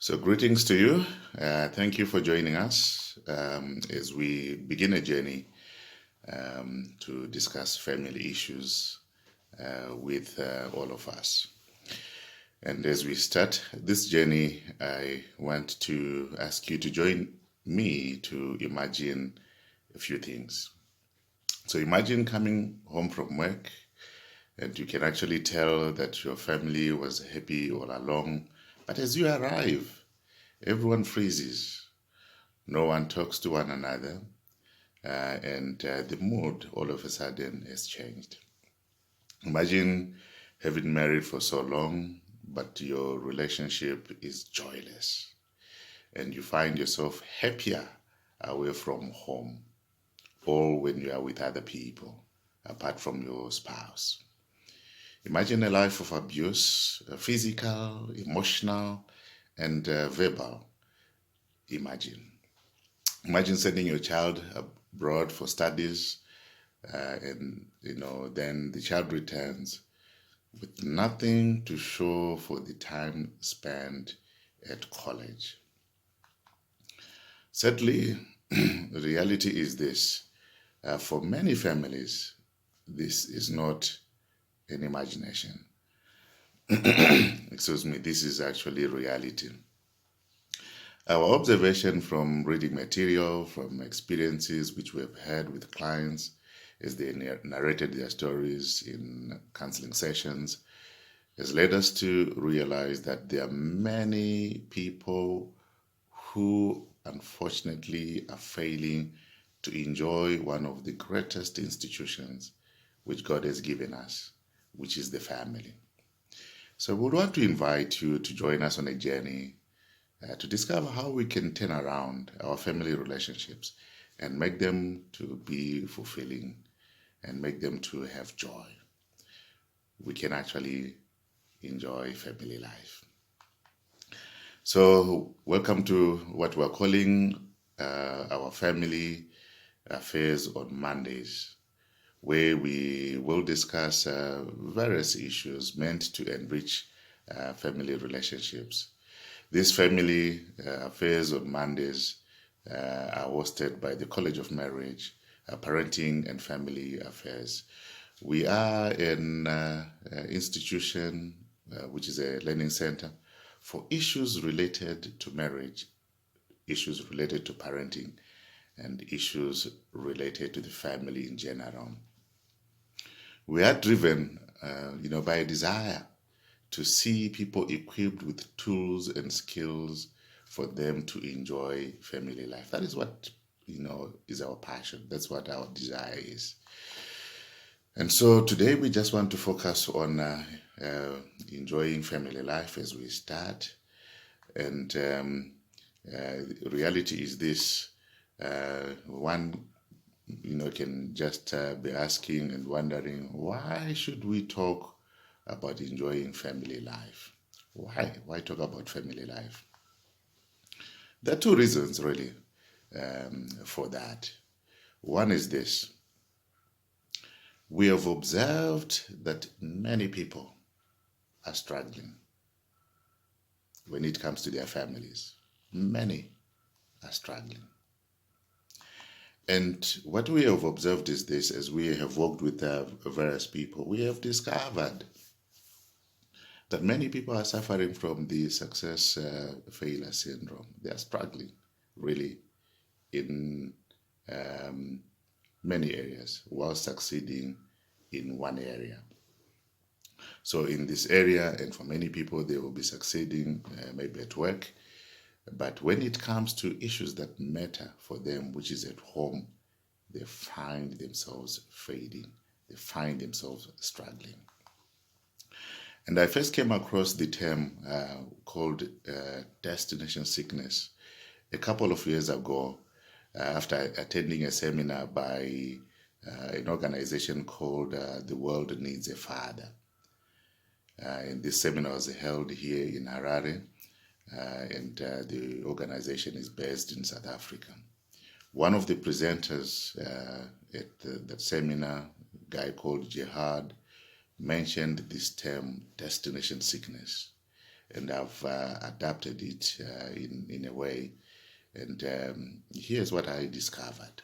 So, greetings to you. Thank you for joining us as we begin a journey to discuss family issues with all of us. And as we start this journey, I want to ask you to join me to imagine a few things. So, imagine coming home from work and you can actually tell that your family was happy all along. But as you arrive, everyone freezes. No one talks to one another, and the mood all of a sudden has changed. Imagine having married for so long, but your relationship is joyless, and you find yourself happier away from home, or when you are with other people, apart from your spouse. Imagine a life of abuse, physical, emotional, and verbal. Imagine. Imagine sending your child abroad for studies, and then the child returns with nothing to show for the time spent at college. Sadly, the reality is this: for many families, this is not an imagination. Excuse me, this is actually reality. Our observation from reading material, from experiences which we have had with clients as they narrated their stories in counseling sessions, has led us to realize that there are many people who unfortunately are failing to enjoy one of the greatest institutions which God has given us, which is the family. So, we would want to invite you to join us on a journey to discover how we can turn around our family relationships and make them to be fulfilling and make them to have joy. We can actually enjoy family life. So, welcome to what we're calling our family affairs on Mondays, where we will discuss various issues meant to enrich family relationships. These family affairs on Mondays are hosted by the College of Marriage, Parenting and Family Affairs. We are an institution which is a learning center for issues related to marriage, issues related to parenting, and issues related to the family in general. We are driven, by a desire to see people equipped with tools and skills for them to enjoy family life. That is what is our passion. That's what our desire is. And so today we just want to focus on enjoying family life as we start. And reality is this: one can just be asking and wondering, why should we talk about enjoying family life? Why talk about family life? There are two reasons really for that. One is this: we have observed that many people are struggling when it comes to their families. Many are struggling. And what we have observed is this: as we have worked with various people, we have discovered that many people are suffering from the success failure syndrome. They are struggling really in um, many areas while succeeding in one area. So, in this area, and for many people, they will be succeeding maybe at work. But when it comes to issues that matter for them, which is at home, they find themselves fading, they find themselves struggling. And I first came across the term called destination sickness a couple of years ago after attending a seminar by an organization called The World Needs a Father. And this seminar was held here in Harare, and the organization is based in South Africa. One of the presenters at that seminar, a guy called Jihad, mentioned this term destination sickness. and I've adapted it in a way. And here's what I discovered.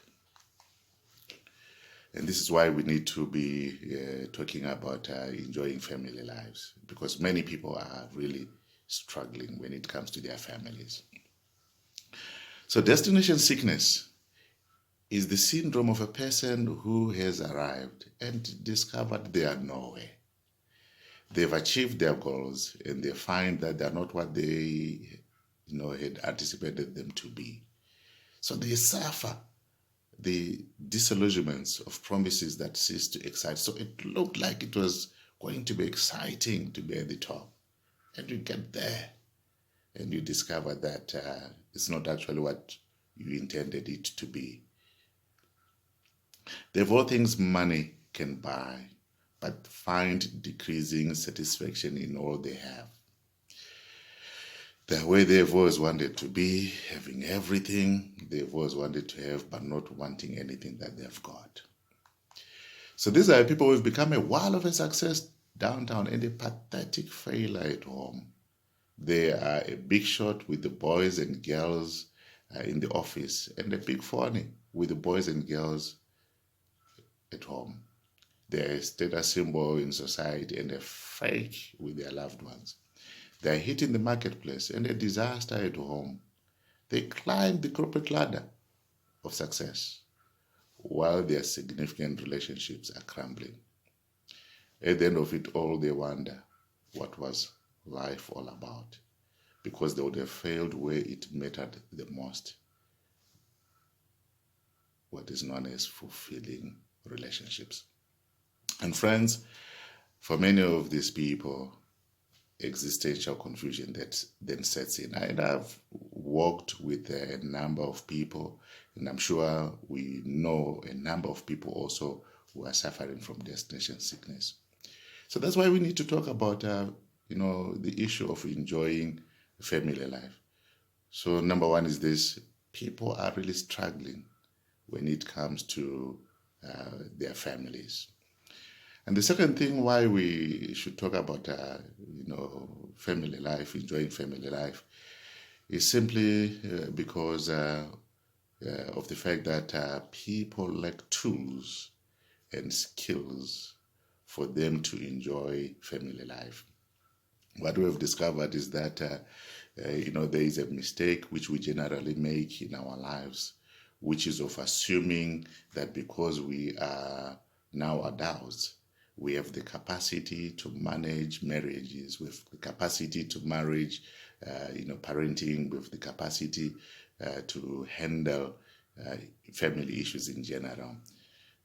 And this is why we need to be talking about enjoying family lives, because many people are really struggling when it comes to their families. So, destination sickness is the syndrome of a person who has arrived and discovered they are nowhere. They've achieved their goals and they find that they're not what they had anticipated them to be. So they suffer the disillusionments of promises that cease to excite. So it looked like it was going to be exciting to be at the top. And you get there and you discover that it's not actually what you intended it to be. There are all things money can buy, but find decreasing satisfaction in all they have. The way they've always wanted to be, having everything they've always wanted to have, but not wanting anything that they've got. So these are people who've become a wall of a success downtown and a pathetic failure at home. They are a big shot with the boys and girls in the office, and a big phony with the boys and girls at home. They're a status symbol in society and a fake with their loved ones. They're hitting the marketplace and a disaster at home. They climb the corporate ladder of success while their significant relationships are crumbling. At the end of it all, they wonder what was life all about, because they would have failed where it mattered the most, what is known as fulfilling relationships. And friends, for many of these people, existential confusion that then sets in. And I've worked with a number of people, and I'm sure we know a number of people also who are suffering from destination sickness. So that's why we need to talk about, the issue of enjoying family life. So number one is this: people are really struggling when it comes to their families. And the second thing why we should talk about, family life, enjoying family life, is simply because of the fact that people lack tools and skills for them to enjoy family life. What we have discovered is that, there is a mistake which we generally make in our lives, which is of assuming that because we are now adults, we have the capacity to manage marriages, with the capacity to manage, parenting, with the capacity to handle family issues in general.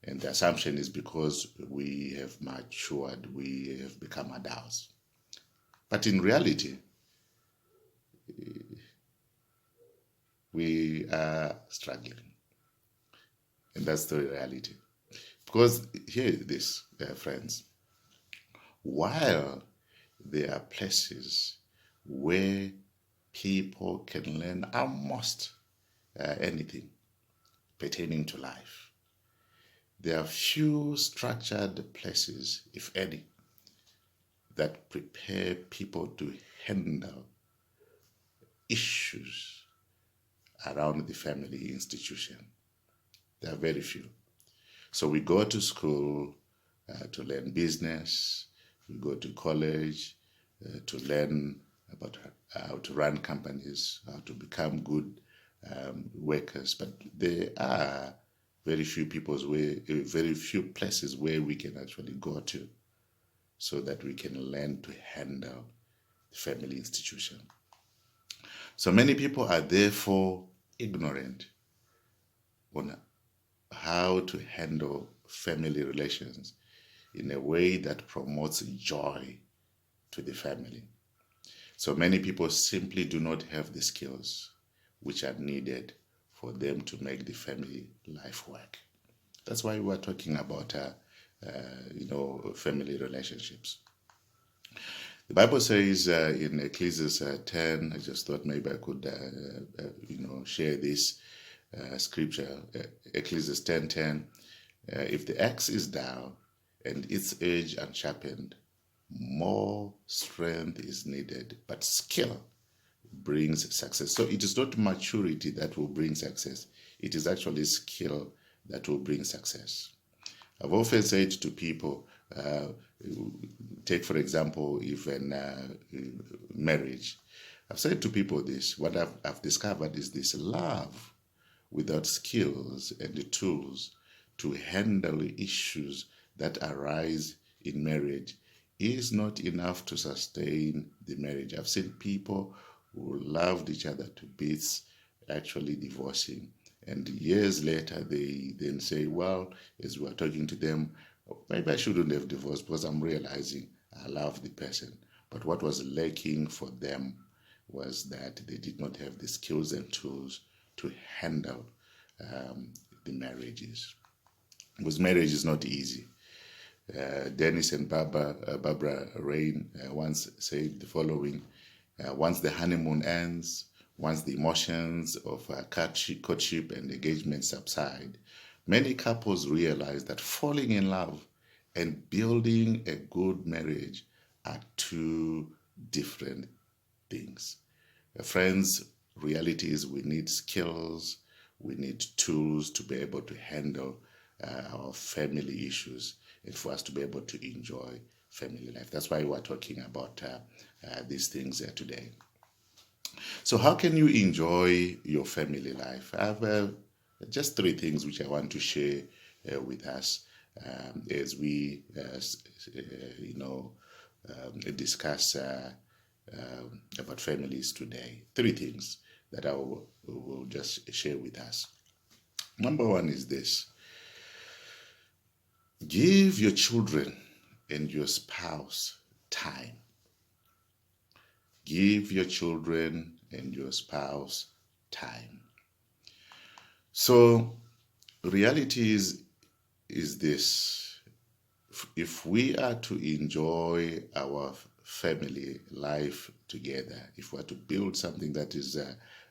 And the assumption is because we have matured, we have become adults. But in reality, we are struggling. And that's the reality. Because here is this, friends. While there are places where people can learn almost anything pertaining to life, there are few structured places, if any, that prepare people to handle issues around the family institution. There are very few. So we go to school to learn business, we go to college to learn about how to run companies, how to become good workers. But there are very few very few places where we can actually go to so that we can learn to handle the family institution. So many people are therefore ignorant on how to handle family relations in a way that promotes joy to the family. So many people simply do not have the skills which are needed for them to make the family life work. That's why we're talking about, family relationships. The Bible says in Ecclesiastes 10, I just thought maybe I could, share this scripture, Ecclesiastes 10:10. If the axe is dull and its edge unsharpened, more strength is needed, but skill brings success. So it is not maturity that will bring success, it is actually skill that will bring success. I've often said to people, take for example, even marriage. I've said to people this, what I've discovered is this: love without skills and the tools to handle issues that arise in marriage is not enough to sustain the marriage. I've seen people who loved each other to bits actually divorcing. And years later, they then say, well, as we are talking to them, maybe I shouldn't have divorced because I'm realizing I love the person. But what was lacking for them was that they did not have the skills and tools to handle um, the marriages. Because marriage is not easy. Dennis and Barbara Rain once said the following: once the honeymoon ends, once the emotions of courtship and engagement subside, many couples realize that falling in love and building a good marriage are two different things. Friends, reality is we need skills, we need tools to be able to handle our family issues and for us to be able to enjoy family life. That's why we're talking about these things today. So, how can you enjoy your family life? I have just three things which I want to share with us as we, discuss about families today. Three things that I will just share with us. Number one is this: give your children and your spouse time. Give your children and your spouse time. So, reality is this: if we are to enjoy our family life together, if we are to build something that is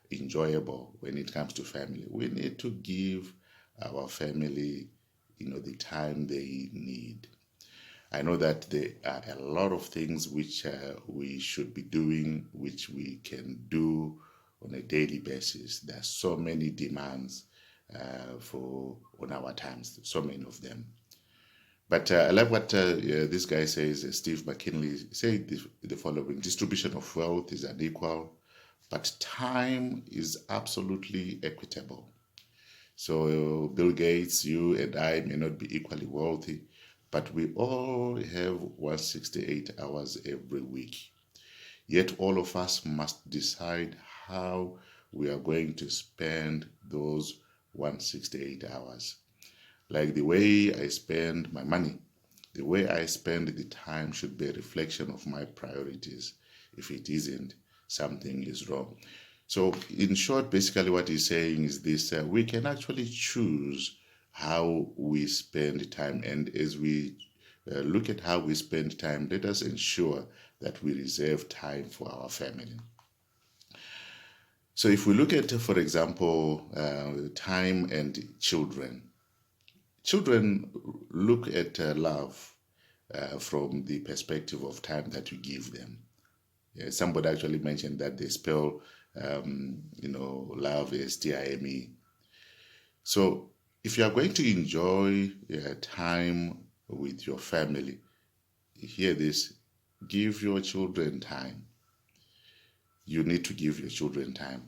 enjoyable when it comes to family, we need to give our family, the time they need. I know that there are a lot of things which we should be doing, which we can do on a daily basis. There are so many demands for on our times, so many of them. But I love what this guy says. Steve McKinley said the following: distribution of wealth is unequal, but time is absolutely equitable. So, Bill Gates, you and I may not be equally wealthy, but we all have 168 hours every week. Yet, all of us must decide how we are going to spend those 168 hours. Like the way I spend my money, the way I spend the time should be a reflection of my priorities. If it isn't, something is wrong. So, in short, basically, what he's saying is this: we can actually choose how we spend time. And as we look at how we spend time, let us ensure that we reserve time for our family. So, if we look at, for example, time and children, children look at love from the perspective of time that you give them. Yeah, somebody actually mentioned that they spell, love as Time. So if you are going to enjoy time with your family, hear this: give your children time. You need to give your children time.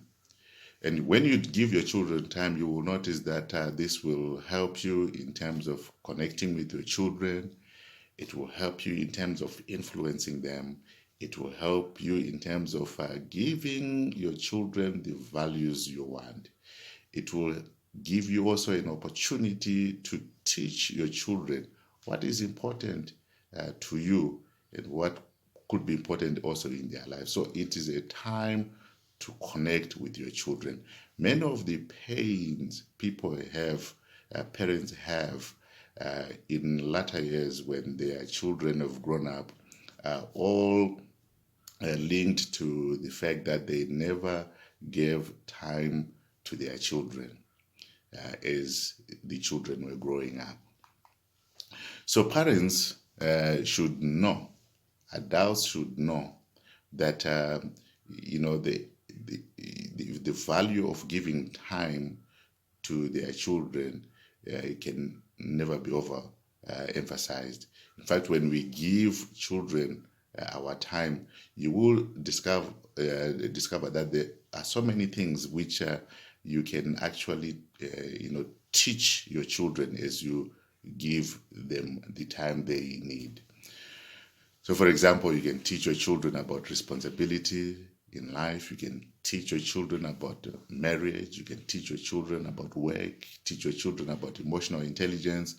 And when you give your children time, you will notice that this will help you in terms of connecting with your children. It will help you in terms of influencing them. It will help you in terms of giving your children the values you want. It will give you also an opportunity to teach your children what is important to you and what could be important also in their life. So it is a time to connect with your children. Many of the pains people have, parents have in latter years when their children have grown up, are all linked to the fact that they never gave time to their children as the children were growing up. So parents should know adults should know that you know the value of giving time to their children it can never be over emphasized. In fact, when we give children our time, you will discover that there are so many things which you can actually teach your children as you give them the time they need. So, for example, you can teach your children about responsibility in life. You can teach your children about marriage. You can teach your children about work. Teach your children about emotional intelligence.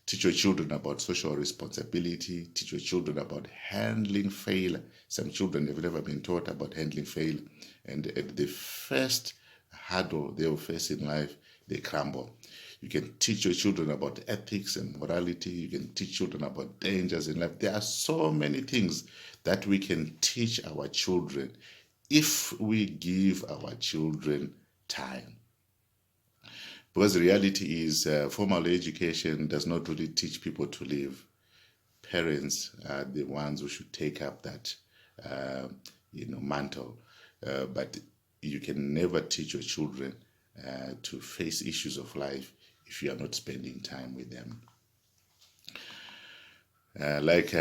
Teach your children about social responsibility. Teach your children about handling failure. Some children have never been taught about handling failure. And at the first hurdle they will face in life, they crumble. You can teach your children about ethics and morality. You can teach children about dangers in life. There are so many things that we can teach our children if we give our children time. Because the reality is, formal education does not really teach people to live. Parents are the ones who should take up that, mantle. But you can never teach your children to face issues of life if you are not spending time with them. Like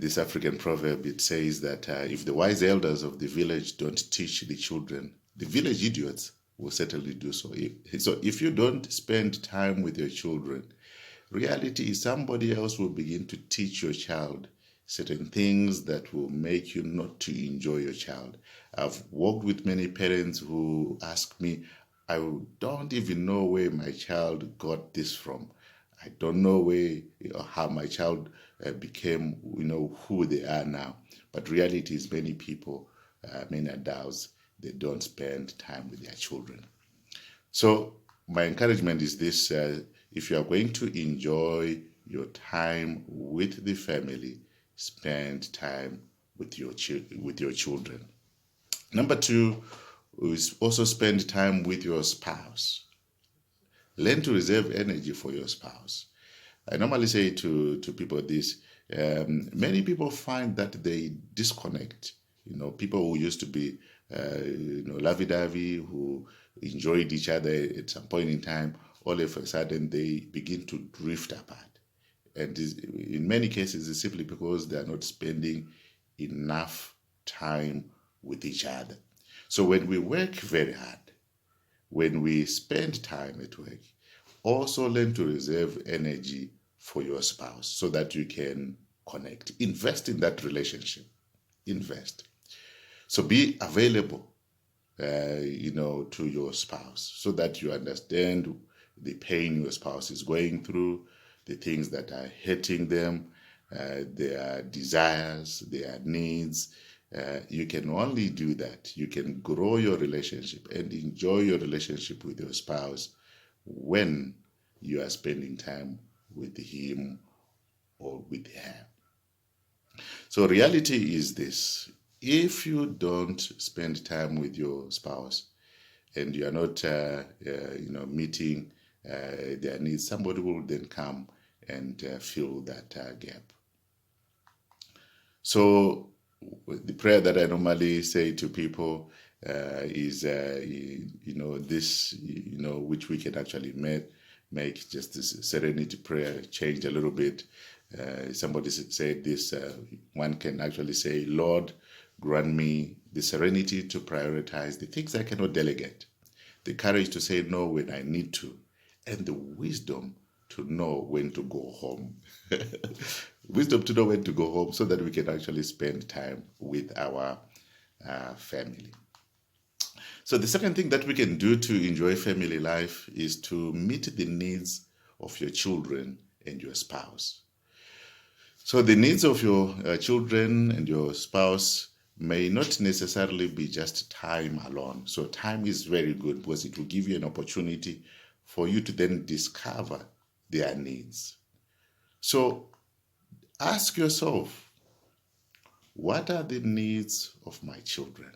this African proverb, it says that if the wise elders of the village don't teach the children, the village idiots will certainly do so. So if you don't spend time with your children, reality is somebody else will begin to teach your child certain things that will make you not to enjoy your child. I've worked with many parents who ask me, I don't even know where my child got this from. I don't know how my child became, who they are now. But reality is many people, many adults, they don't spend time with their children. So my encouragement is this: if you are going to enjoy your time with the family, spend time with your children. Number two is also spend time with your spouse. Learn to reserve energy for your spouse. I normally say to people this: many people find that they disconnect. People who used to be lovey-dovey, who enjoyed each other at some point in time, all of a sudden they begin to drift apart. And in many cases, it's simply because they are not spending enough time with each other. So when we work very hard, when we spend time at work, also learn to reserve energy for your spouse so that you can connect. Invest in that relationship. Invest. So be available, to your spouse so that you understand the pain your spouse is going through, the things that are hurting them, their desires, their needs. You can only do that. You can grow your relationship and enjoy your relationship with your spouse when you are spending time with him or with her. So reality is this: if you don't spend time with your spouse and you are not, meeting their needs, somebody will then come and fill that gap. So the prayer that I normally say to people is, this, which we can actually make just this serenity prayer change a little bit. Somebody said this, one can actually say, Lord, grant me the serenity to prioritize the things I cannot delegate, the courage to say no when I need to, and the wisdom to know when to go home. Wisdom to know when to go home so that we can actually spend time with our family. So the second thing that we can do to enjoy family life is to meet the needs of your children and your spouse. So the needs of your children and your spouse may not necessarily be just time alone. So time is very good because it will give you an opportunity for you to then discover their needs. So ask yourself, what are the needs of my children?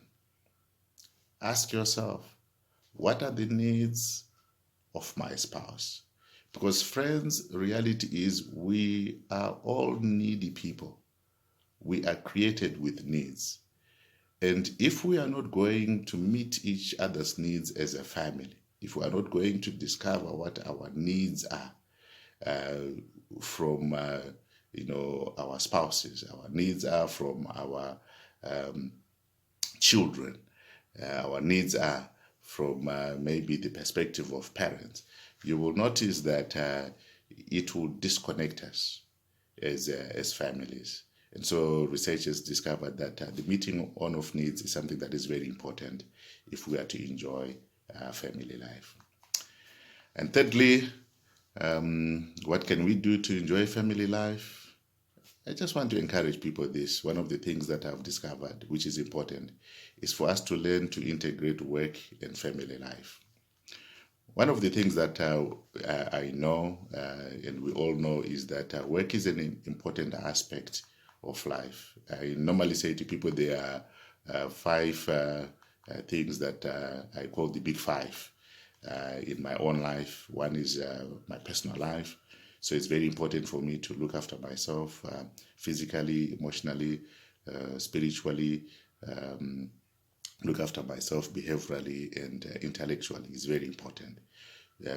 Ask yourself, what are the needs of my spouse? Because friends, reality is we are all needy people. we are created with needs. And if we are not going to meet each other's needs as a family, if we are not going to discover what our needs are uh, from our spouses, our needs are from our children, our needs are from maybe the perspective of parents, you will notice that it will disconnect us as families. And so researchers discovered that the meeting on of needs is something that is very important if we are to enjoy family life. And thirdly, what can we do to enjoy family life? I just want to encourage people this. One of the things that I've discovered, which is important, is for us to learn to integrate work and family life. One of the things that I know, and we all know, is that work is an important aspect of life. I normally say to people there are five things that I call the big five in my own life. One is my personal life. So it's very important for me to look after myself physically, emotionally, spiritually, look after myself behaviorally and intellectually. Is very important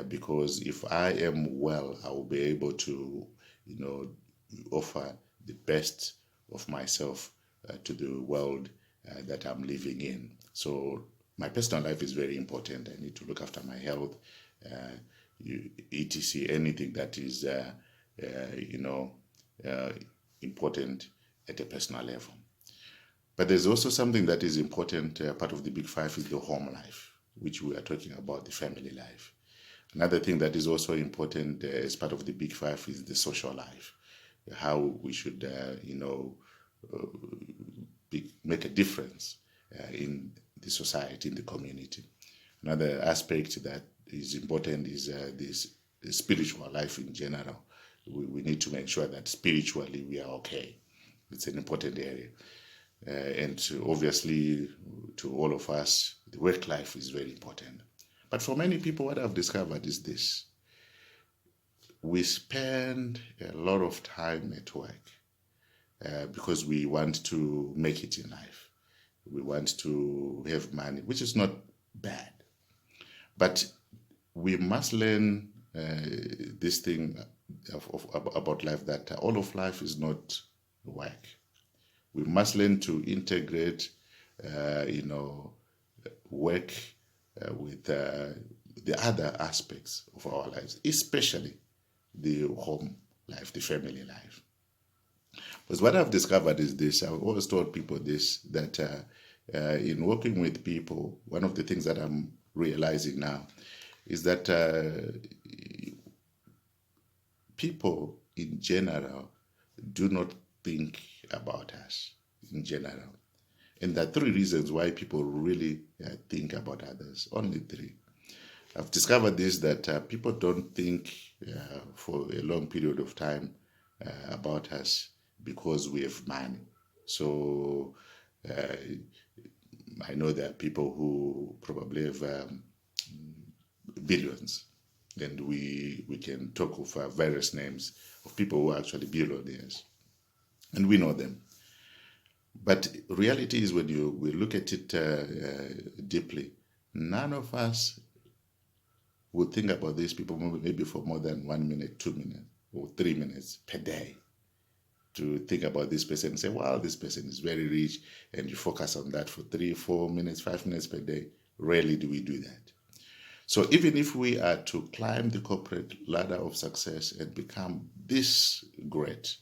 because if I am well, I will be able to, offer the best of myself to the world that I'm living in. So my personal life is very important. I need to look after my health, etc. Anything that is, important at a personal level. But there's also something that is important. Part of the big five is the home life, which we are talking about, the family life. Another thing that is also important as part of the big five is the social life, how we should, make a difference in the society, in the community. Another aspect that is important is this the spiritual life in general. We need to make sure that spiritually we are okay. It's an important area. And obviously, to all of us, the work life is very important. But for many people, what I've discovered is this: we spend a lot of time at work because we want to make it in life. We want to have money, which is not bad. But we must learn this thing about life, that all of life is not work. We must learn to integrate, work with the other aspects of our lives, especially the home life, the family life. Because what I've discovered is this: I've always told people this, that in working with people, one of the things that I'm realizing now is that people in general do not think about us in general. And there are three reasons why people really think about others. Only three. I've discovered this, that people don't think for a long period of time about us because we have money. So I know there are people who probably have billions, and we can talk of various names of people who are actually billionaires, and we know them. But reality is, when we look at it deeply, none of us would think about these people maybe for more than 1 minute, 2 minutes, or 3 minutes per day, to think about this person and say, wow, this person is very rich, and you focus on that for 3, 4 minutes, 5 minutes per day. Rarely do we do that. So even if we are to climb the corporate ladder of success and become this great,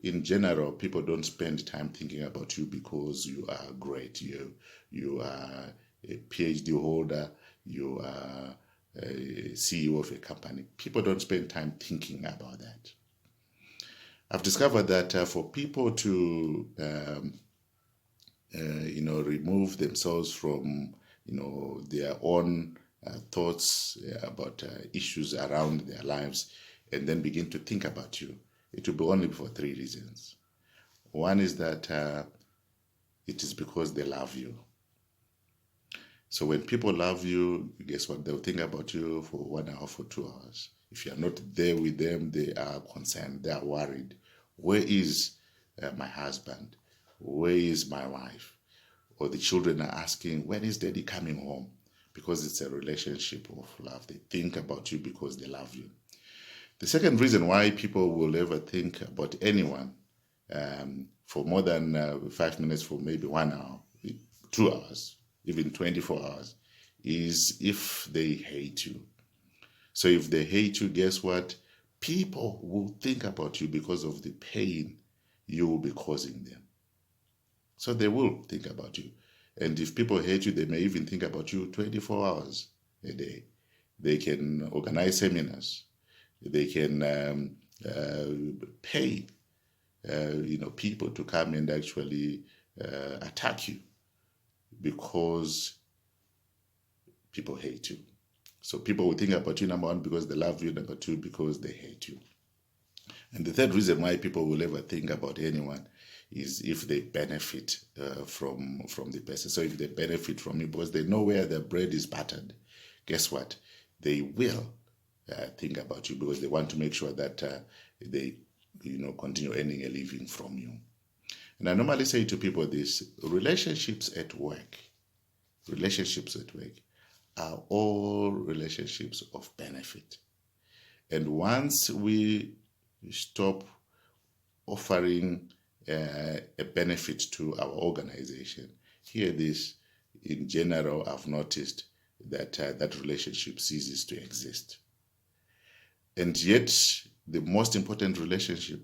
in general, people don't spend time thinking about you because you are great. You are a PhD holder. You are a CEO of a company. People don't spend time thinking about that. I've discovered that for people to remove themselves from their own thoughts about issues around their lives and then begin to think about you, it will be only for three reasons. One is that it is because they love you. So when people love you, guess what? They'll think about you for 1 hour, for 2 hours. If you're not there with them, they are concerned, they are worried. Where is my husband? Where is my wife? Or the children are asking, when is daddy coming home? Because it's a relationship of love. They think about you because they love you. The second reason why people will ever think about anyone for more than 5 minutes, for maybe 1 hour, 2 hours, even 24 hours, is if they hate you. So if they hate you, guess what? People will think about you because of the pain you will be causing them. So they will think about you. And if people hate you, they may even think about you 24 hours a day. They can organize seminars. They can pay people to come and actually attack you because people hate you. So people will think about you, number one, because they love you, number two, because they hate you. And the third reason why people will ever think about anyone is if they benefit from the person. So if they benefit from it because they know where their bread is buttered, guess what? They will think about you because they want to make sure that they continue earning a living from you. And I normally say to people this: relationships at work are all relationships of benefit. And once we stop offering a benefit to our organization, hear this, in general, I've noticed that that relationship ceases to exist. And yet, the most important relationship,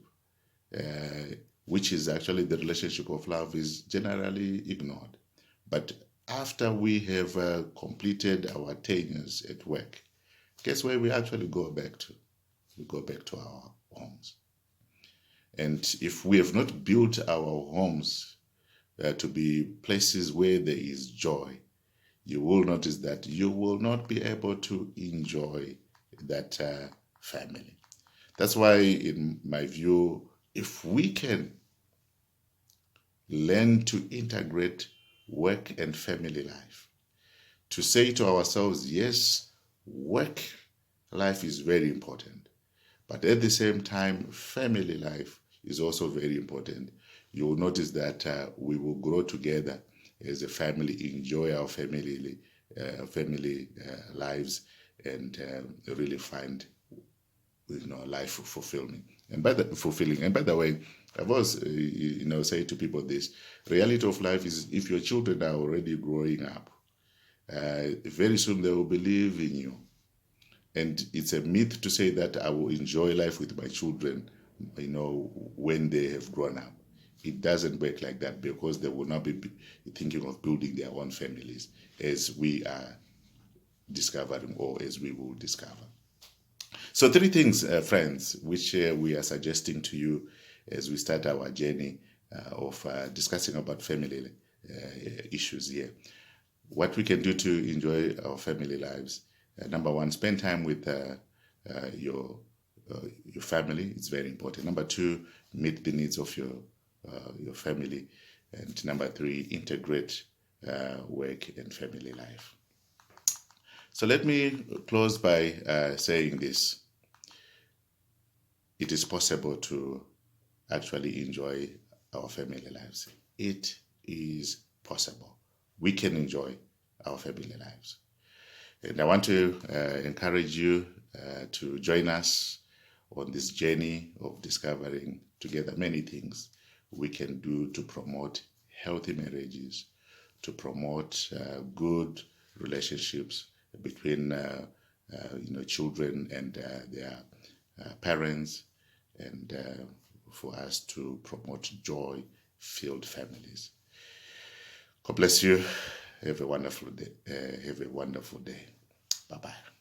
which is actually the relationship of love, is generally ignored. But after we have completed our tenures at work, guess where we actually go back to? We go back to our homes. And if we have not built our homes to be places where there is joy, you will notice that you will not be able to enjoy that family. That's why, in my view, if we can learn to integrate work and family life, to say to ourselves, yes, work life is very important, but at the same time, family life is also very important. You will notice that we will grow together as a family, enjoy our family lives, and really find life fulfilling. And by the way, I've always say to people this: reality of life is, if your children are already growing up, very soon they will believe in you. And it's a myth to say that I will enjoy life with my children, when they have grown up. It doesn't work like that, because they will not be thinking of building their own families, as we are discovering, or as we will discover. So 3 things, friends, which we are suggesting to you as we start our journey of discussing about family issues here. What we can do to enjoy our family lives. Number 1, spend time with your family. It's very important. Number 2, meet the needs of your family. And number 3, integrate work and family life. So let me close by saying this. It is possible to actually enjoy our family lives. It is possible. We can enjoy our family lives. And I want to encourage you to join us on this journey of discovering together many things we can do to promote healthy marriages, to promote good relationships between children and their parents, and for us to promote joy-filled families. God bless you. Have a wonderful day. Bye-bye.